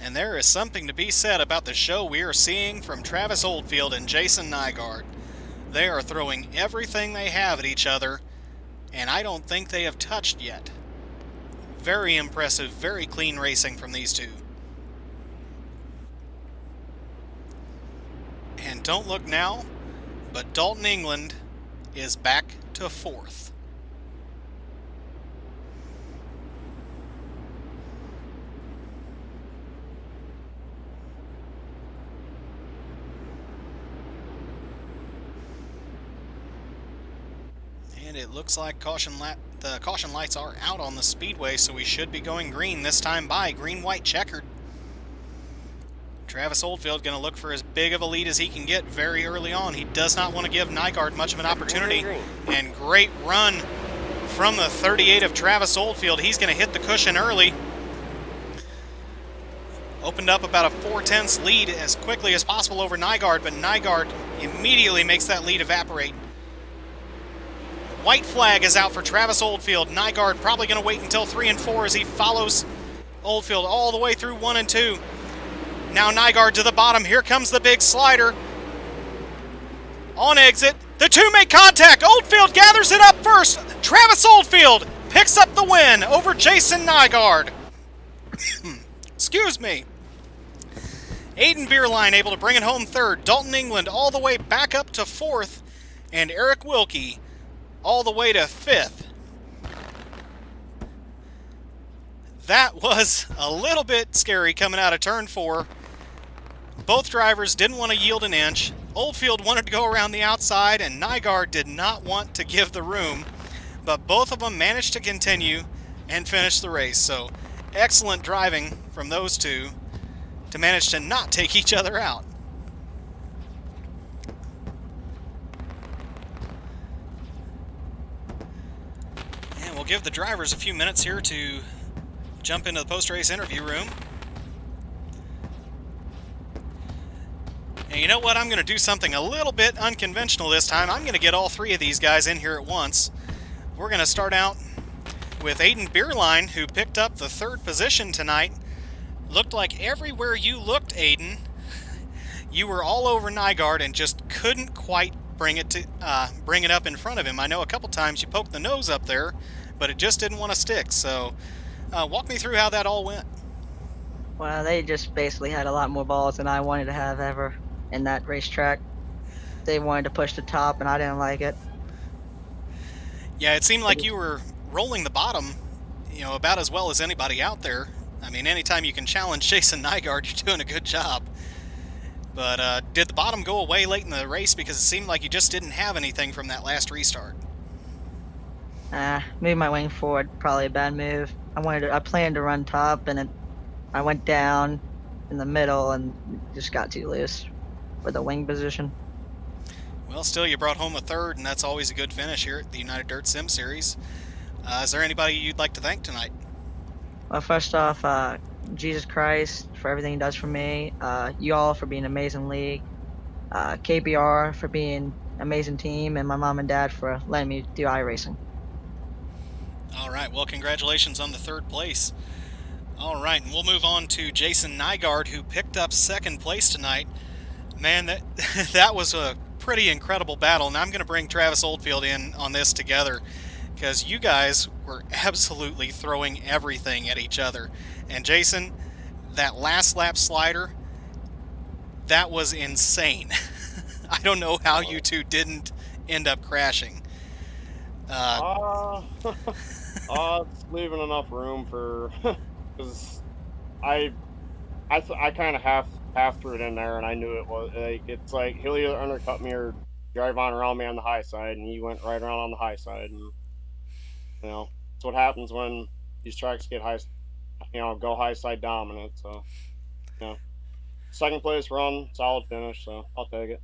And there is something to be said about the show we are seeing from Travis Oldfield and Jason Nygaard. They are throwing everything they have at each other, and I don't think they have touched yet. Very impressive, very clean racing from these two. And don't look now, but Dalton England is back to 4th. And it looks like the caution lights are out on the speedway, so we should be going green this time by green-white checkered. Travis Oldfield going to look for as big of a lead as he can get very early on. He does not want to give Nygaard much of an opportunity. And great run from the 38 of Travis Oldfield. He's going to hit the cushion early. Opened up about a 4/10 lead as quickly as possible over Nygaard, but Nygaard immediately makes that lead evaporate. White flag is out for Travis Oldfield. Nygaard probably going to wait until 3 and 4 as he follows Oldfield all the way through 1 and 2. Now Nygaard to the bottom. Here comes the big slider. On exit, the two make contact. Oldfield gathers it up first. Travis Oldfield picks up the win over Jason Nygaard. Excuse me. Aiden Beerline able to bring it home 3rd. Dalton England all the way back up to 4th. And Eric Wilkie all the way to 5th. That was a little bit scary coming out of turn 4. Both drivers didn't want to yield an inch. Oldfield wanted to go around the outside, and Nygaard did not want to give the room. But both of them managed to continue and finish the race. So excellent driving from those two to manage to not take each other out. And we'll give the drivers a few minutes here to jump into the post-race interview room. And you know what? I'm going to do something a little bit unconventional this time. I'm going to get all 3 of these guys in here at once. We're going to start out with Aiden Beerline, who picked up the 3rd position tonight. Looked like everywhere you looked, Aiden, you were all over Nygaard and just couldn't quite bring it up in front of him. I know a couple times you poked the nose up there, but it just didn't want to stick. So walk me through how that all went. Well, they just basically had a lot more balls than I wanted to have ever in that racetrack. They wanted to push the top, and I didn't like it. Yeah, it seemed like you were rolling the bottom, about as well as anybody out there. I mean, anytime you can challenge Jason Nygaard, you're doing a good job. But did the bottom go away late in the race because it seemed like you just didn't have anything from that last restart? Moved my wing forward, probably a bad move. I planned to run top, and I went down in the middle and just got too loose with the wing position. Well, still, you brought home a 3rd, and that's always a good finish here at the United Dirt Sim Series. Is there anybody you'd like to thank tonight? Well, first off, Jesus Christ for everything he does for me. You all for being an amazing league. KBR for being an amazing team, and my mom and dad for letting me do iRacing. All right, well, congratulations on the 3rd place. All right, and we'll move on to Jason Nygaard, who picked up 2nd place tonight. Man, that was a pretty incredible battle, and I'm going to bring Travis Oldfield in on this together because you guys were absolutely throwing everything at each other. And Jason, that last lap slider, that was insane. I don't know how you two didn't end up crashing. It's leaving enough room for, because I kind of half threw it in there, and I knew it was it's like he'll either undercut me or drive on around me on the high side, and he went right around on the high side, and that's what happens when these tracks get high, go high side dominant. So you know, second place run, solid finish, so I'll take it.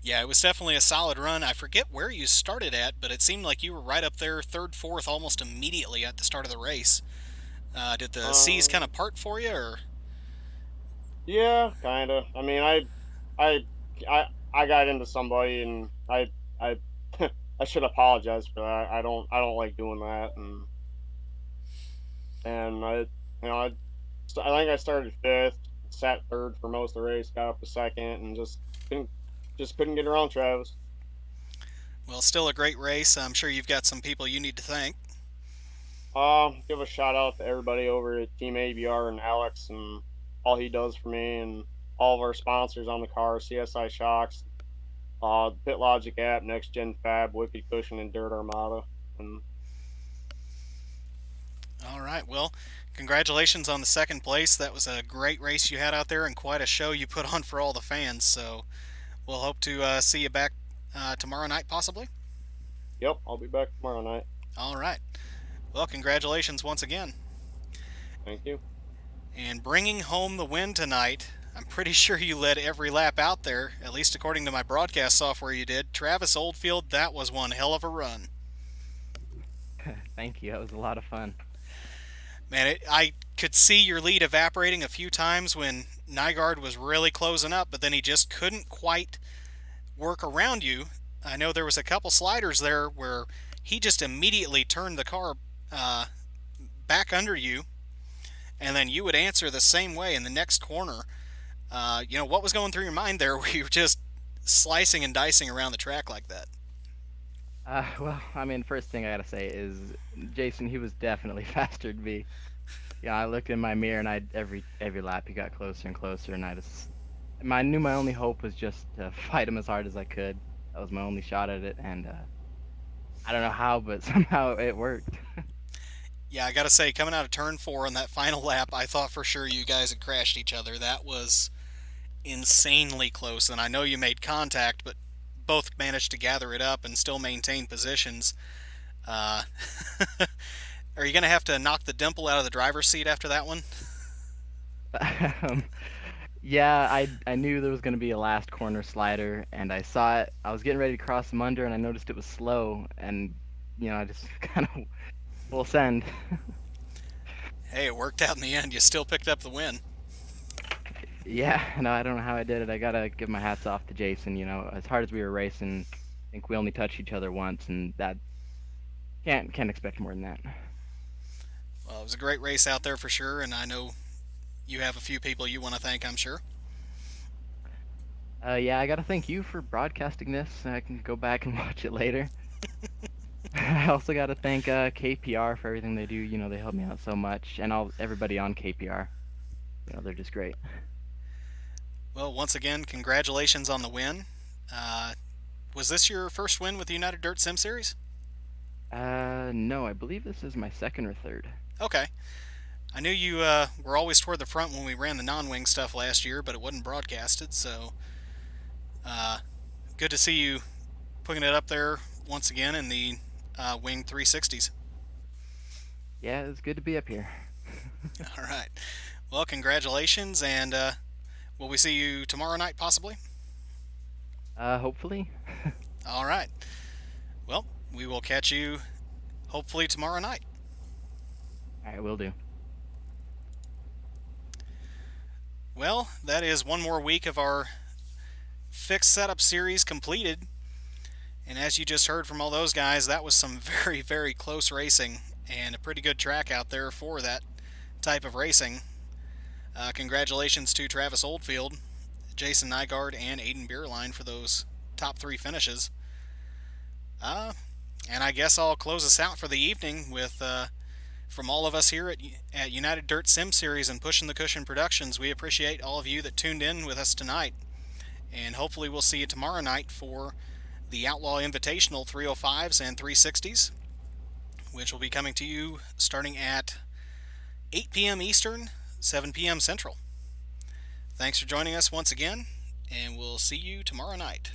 Yeah, it was definitely a solid run. I forget where you started at, but it seemed like you were right up there, third, fourth, almost immediately at the start of the race. Did the seas kind of Um, part for you, or? yeah, kind of. I mean, I, I got into somebody, and I, I should apologize for that. I don't like doing that, and I think I started fifth, sat third for most of the race, got up to second, and couldn't, just couldn't get around Travis. Well, still a great race. I'm sure you've got some people you need to thank. Give a shout out to everybody over at Team ABR and Alex and all he does for me, and all of our sponsors on the car, CSI Shocks, Pit Logic app, Next Gen Fab, Wicked Cushion, and Dirt Armada. And All right, well, congratulations on the second place. That was a great race you had out there and quite a show you put on for all the fans. So we'll hope to see you back tomorrow night, possibly. yep, I'll be back tomorrow night. All right. Well, congratulations once again. Thank you. And bringing home the win tonight, I'm pretty sure you led every lap out there, at least according to my broadcast software you did. Travis Oldfield, that was one hell of a run. Thank you. That was a lot of fun. Man, I could see your lead evaporating a few times when Nygaard was really closing up, but then he just couldn't quite work around you. I know there was a couple sliders there where he just immediately turned the car back under you, and then you would answer the same way in the next corner. What was going through your mind there where you were just slicing and dicing around the track like that? Well, I mean, first thing I gotta say is Jason, he was definitely faster than me. Yeah, I looked in my mirror, and every lap he got closer and closer, and I knew my only hope was just to fight him as hard as I could. That was my only shot at it, and I don't know how, but somehow it worked. Yeah, I gotta say, coming out of turn 4 on that final lap, I thought for sure you guys had crashed each other. That was insanely close, and I know you made contact, but both managed to gather it up and still maintain positions. Uh, are you going to have to knock the dimple out of the driver's seat after that one? um, yeah, I knew there was gonna be a last corner slider, and I saw it. I was getting ready to cross him under, and I noticed it was slow, and I just kind of full send. Hey, it worked out in the end. You still picked up the win. Yeah, no, I don't know how I did it. I gotta give my hats off to Jason. As hard as we were racing, I think we only touched each other once, and that can't expect more than that. Well, it was a great race out there for sure, and I know you have a few people you want to thank, I'm sure. Yeah, I gotta thank you for broadcasting this. I can go back and watch it later. I also gotta thank KPR for everything they do. They help me out so much, and everybody on KPR. They're just great. Well, once again, congratulations on the win. Uh, was this your first win with the United Dirt Sim Series? No, I believe this is my second or third. Okay. I knew you were always toward the front when we ran the non-wing stuff last year, but it wasn't broadcasted, so uh, good to see you putting it up there once again in the Wing 360s. Yeah, it's good to be up here. All right. Well, congratulations, and will we see you tomorrow night, possibly? Hopefully. All right. Well, we will catch you hopefully tomorrow night. All right, will do. Well, that is one more week of our fixed setup series completed. And as you just heard from all those guys, that was some very, very close racing and a pretty good track out there for that type of racing. Congratulations to Travis Oldfield, Jason Nygaard, and Aiden Beerline for those top 3 finishes. And I guess I'll close us out for the evening with, from all of us here at United Dirt Sim Series and Pushing the Cushion Productions, we appreciate all of you that tuned in with us tonight. And hopefully we'll see you tomorrow night for the Outlaw Invitational 305s and 360s, which will be coming to you starting at 8 p.m. Eastern, 7 p.m. Central. Thanks for joining us once again, and we'll see you tomorrow night.